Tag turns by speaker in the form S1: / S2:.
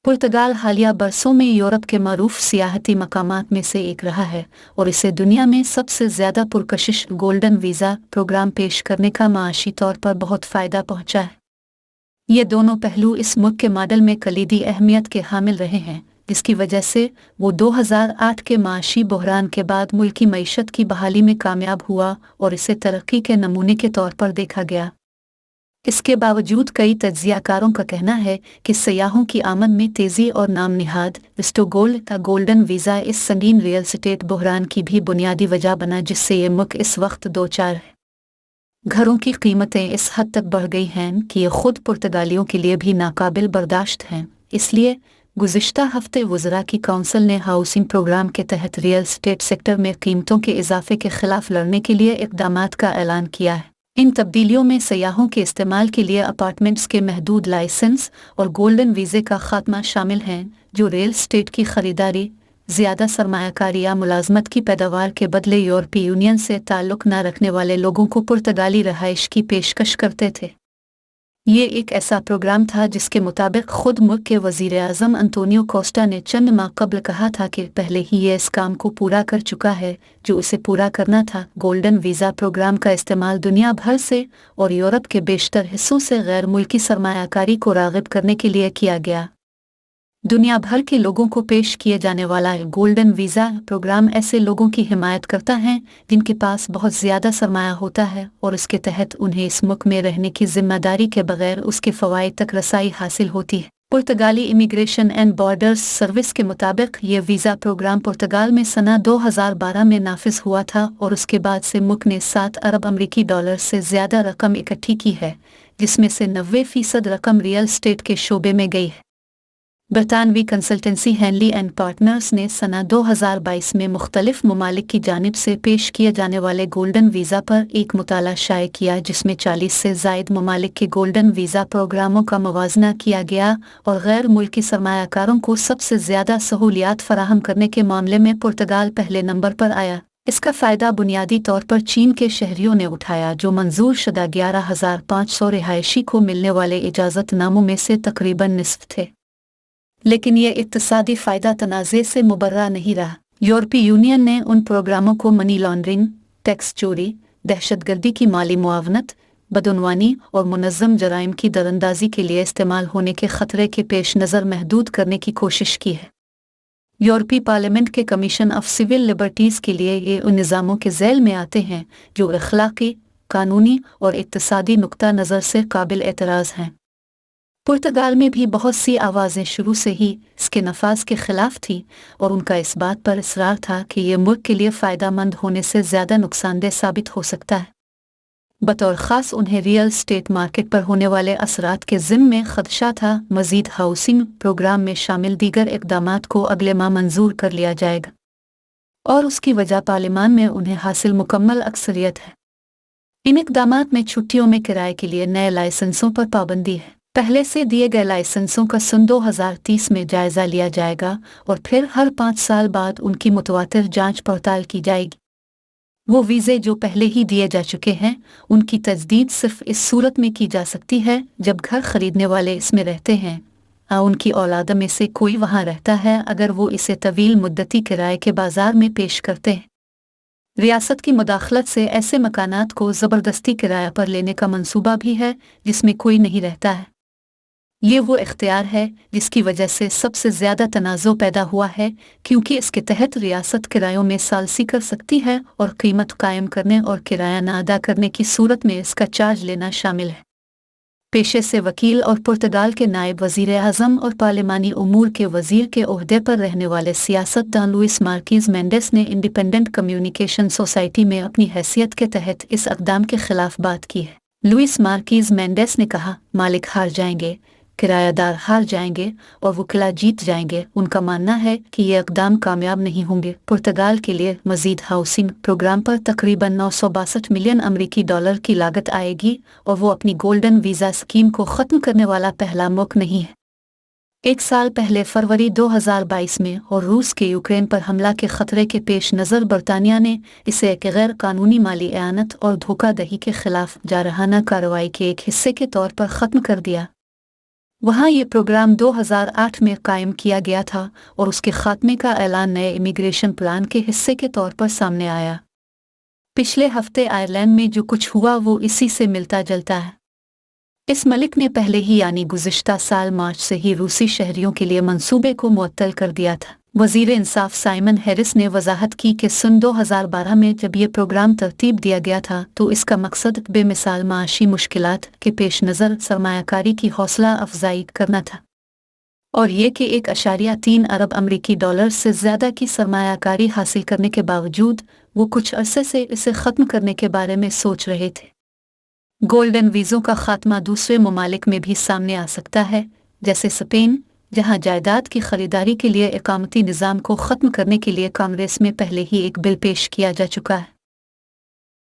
S1: पुर्तगाल हालिया बरसों में यूरोप के मरूफ सियाहती मकामात में से एक रहा है और इसे दुनिया में सबसे ज़्यादा पुरकशिश गोल्डन वीज़ा प्रोग्राम पेश करने का माशी तौर पर बहुत फ़ायदा पहुंचा है। ये दोनों पहलू इस मुल्क के मॉडल में कलीदी अहमियत के हामिल रहे हैं, जिसकी वजह से वो 2008 के माशी बहरान के बाद मुल्की मईशत की बहाली में कामयाब हुआ और इसे तरक्की के नमूने के तौर पर देखा गया। इसके बावजूद कई तज्जियाकारों का कहना है कि सयाहों की आमद में तेज़ी और नाम निहाद विस्टोगोल्ड का गोल्डन वीज़ा इस संगीन रियल एस्टेट बहरान की भी बुनियादी वजह बना, जिससे ये मुल्क इस वक्त दो चार है। घरों की कीमतें इस हद तक बढ़ गई हैं कि ये खुद पुर्तगालियों के लिए भी नाकाबिल बर्दाश्त हैं। इसलिए गुज़िश्ता हफ्ते वज़रा की काउंसिल ने हाउसिंग प्रोग्राम के तहत रियल एस्टेट सेक्टर में कीमतों के इजाफे के खिलाफ लड़ने के लिए इक़दामात का ऐलान किया है। इन तब्दीलियों में सयाहों के इस्तेमाल के लिए अपार्टमेंट्स के महदूद लाइसेंस और गोल्डन वीज़े का खात्मा शामिल हैं, जो रियल एस्टेट की खरीदारी, ज़्यादा सरमायाकारी या मुलाजमत की पैदावार के बदले यूरोपीय यूनियन से ताल्लुक़ न रखने वाले लोगों को पुर्तगाली रहाइश की पेशकश करते थे। ये एक ऐसा प्रोग्राम था जिसके मुताबिक खुद मुल्क के वज़ीर आज़म अंतोनियो कोस्टा ने चंद माह कबल कहा था कि पहले ही ये इस काम को पूरा कर चुका है जो उसे पूरा करना था। गोल्डन वीज़ा प्रोग्राम का इस्तेमाल दुनिया भर से और यूरोप के बेशतर हिस्सों से गैर मुल्की सरमायाकारी को राग़िब करने के लिए किया गया। दुनिया भर के लोगों को पेश किए जाने वाला गोल्डन वीज़ा प्रोग्राम ऐसे लोगों की हिमायत करता है जिनके पास बहुत ज़्यादा सरमाया होता है और इसके तहत उन्हें इस मुल्क में रहने की जिम्मेदारी के बगैर उसके फ़वाइद तक रसाई हासिल होती है। पुर्तगाली इमिग्रेशन एंड बॉर्डर्स सर्विस के मुताबिक ये वीज़ा प्रोग्राम पुर्तगाल में सना 2012 में नाफिज हुआ था और उसके बाद से मुल्क ने 7 अरब अमरीकी डॉलर से ज़्यादा रकम इकट्ठी की है, जिसमें से 90% रकम रियल एस्टेट के शोबे में गई है। बरतानवी कंसल्टेंसी हैनली एंड पार्टनर्स ने सना 2022 में मुख्तलिफ ममालिक की जानिब से पेश किए जाने वाले गोल्डन वीज़ा पर एक मुताला शाये किया, जिसमें 40 से ज़ायद ममालिक के गोल्डन वीज़ा प्रोग्रामों का मुवाजना किया गया और गैर मुल्की सरमायाकारों को सबसे ज़्यादा सहूलियात फराहम करने के मामले में पुर्तगाल पहले नंबर पर आया। इसका फ़ायदा बुनियादी तौर पर चीन के शहरियों ने उठाया, जो मंजूर शुदा 11,500 रिहायशी को मिलने वाले इजाज़तनामों में से तकरीबन निस्फ थे। लेकिन यह इक्तिसादी फ़ायदा तनाज़े से मुबर्रा नहीं रहा। यूरोपीय यूनियन ने उन प्रोग्रामों को मनी लॉन्ड्रिंग, टैक्स चोरी, दहशतगर्दी की माली मुआवनत, बदउनवानी और मुनज़्ज़म जराइम की दरअंदाजी के लिए इस्तेमाल होने के ख़तरे के पेश नज़र महदूद करने की कोशिश की है। यूरोपीय पार्लियामेंट के कमीशन ऑफ सिविल लिबर्टीज़ के लिए ये उन निज़ामों के ज़ैल में आते हैं जो अखलाक़ी, कानूनी और इक़्तिसादी नुक्ता नज़र से काबिल एतराज़ हैं। पुर्तगाल में भी बहुत सी आवाज़ें शुरू से ही इसके नफाज के ख़िलाफ़ थी और उनका इस बात पर इसरार था कि यह मुल्क के लिए फ़ायदामंद होने से ज़्यादा नुकसानदेह साबित हो सकता है। बतौर ख़ास उन्हें रियल एस्टेट मार्केट पर होने वाले असरात के ज़िम्मे में ख़दशा था। मज़ीद हाउसिंग प्रोग्राम में शामिल दीगर इक़दामात को अगले माह मंजूर कर लिया जाएगा और उसकी वजह पार्लियामान में उन्हें हासिल मुकम्मल अक्सरियत है। इन इक़दामात में छुट्टियों में किराए के लिए नए लाइसेंसों पर पाबंदी है। पहले से दिए गए लाइसेंसों का सन 2030 में जायज़ा लिया जाएगा और फिर हर 5 साल बाद उनकी मुतवातिर जांच पड़ताल की जाएगी। वो वीज़े जो पहले ही दिए जा चुके हैं, उनकी तजदीद सिर्फ इस सूरत में की जा सकती है जब घर खरीदने वाले इसमें रहते हैं या उनकी औलाद में से कोई वहाँ रहता है, अगर वो इसे तवील मुद्दती किराए के बाज़ार में पेश करते हैं। रियासत की मुदाखलत से ऐसे मकानात को ज़बरदस्ती किराया पर लेने का मंसूबा भी है जिसमें कोई नहीं रहता है। ये वो इख्तियार है जिसकी वजह से सबसे ज़्यादा तनाज़ो पैदा हुआ है, क्योंकि इसके तहत रियासत किरायों में सालसी कर सकती है और कीमत कायम करने और किराया न अदा करने की सूरत में इसका चार्ज लेना शामिल है। पेशे से वकील और पुर्तगाल के नायब वज़ीर आज़म और पार्लिमानी उमूर के वज़ीर के ओहदे पर रहने वाले सियासतदान लुइस मार्कीज़ मेंडेस ने इंडिपेंडेंट कम्युनिकेशन सोसाइटी में अपनी हैसियत के तहत इस इक़दाम के ख़िलाफ़ बात की है। लुइस मार्कीज़ मेंडेस ने कहा, मालिक हार जाएंगे, किरायादार हार जाएंगे और वकील जीत जाएंगे। उनका मानना है कि ये इक़दाम कामयाब नहीं होंगे। पुर्तगाल के लिए मज़ीद हाउसिंग प्रोग्राम पर तकरीबन 962 मिलियन अमरीकी डॉलर की लागत आएगी और वो अपनी गोल्डन वीज़ा स्कीम को ख़त्म करने वाला पहला मुल्क नहीं है। एक साल पहले फरवरी 2022 में और रूस के यूक्रेन पर हमला के ख़तरे के पेश नज़र बरतानिया ने इसे एक गैर कानूनी माली एआनत और धोखाधड़ी के ख़िलाफ़ जारहाना कार्रवाई के एक हिस्से के तौर पर ख़त्म कर दिया। वहाँ ये प्रोग्राम 2008 में कायम किया गया था और उसके खात्मे का ऐलान नए इमिग्रेशन प्लान के हिस्से के तौर पर सामने आया। पिछले हफ्ते आयरलैंड में जो कुछ हुआ वो इसी से मिलता जुलता है। इस मलिक ने पहले ही यानी गुज़िश्ता साल मार्च से ही रूसी शहरियों के लिए मंसूबे को मुअत्तल कर दिया था। वज़ीर इंसाफ साइमन हैरिस ने वजाहत की कि सन 2012 में जब ये प्रोग्राम तरतीब दिया गया था तो इसका मकसद बेमिसाल माशी मुश्किलात के पेश नज़र सरमायाकारी की हौसला अफजाई करना था और ये कि 1.3 अरब अमरीकी डॉलर से ज़्यादा की सरमायाकारी हासिल करने के बावजूद वो कुछ अरसे से इसे ख़त्म करने के बारे में सोच रहे थे। गोल्डन वीज़ों का खात्मा दूसरे ममालिक में भी सामने आ सकता है, जैसे स्पेन, जहां जायदाद की खरीदारी के लिए इकामती निज़ाम को ख़त्म करने के लिए कांग्रेस में पहले ही एक बिल पेश किया जा चुका है।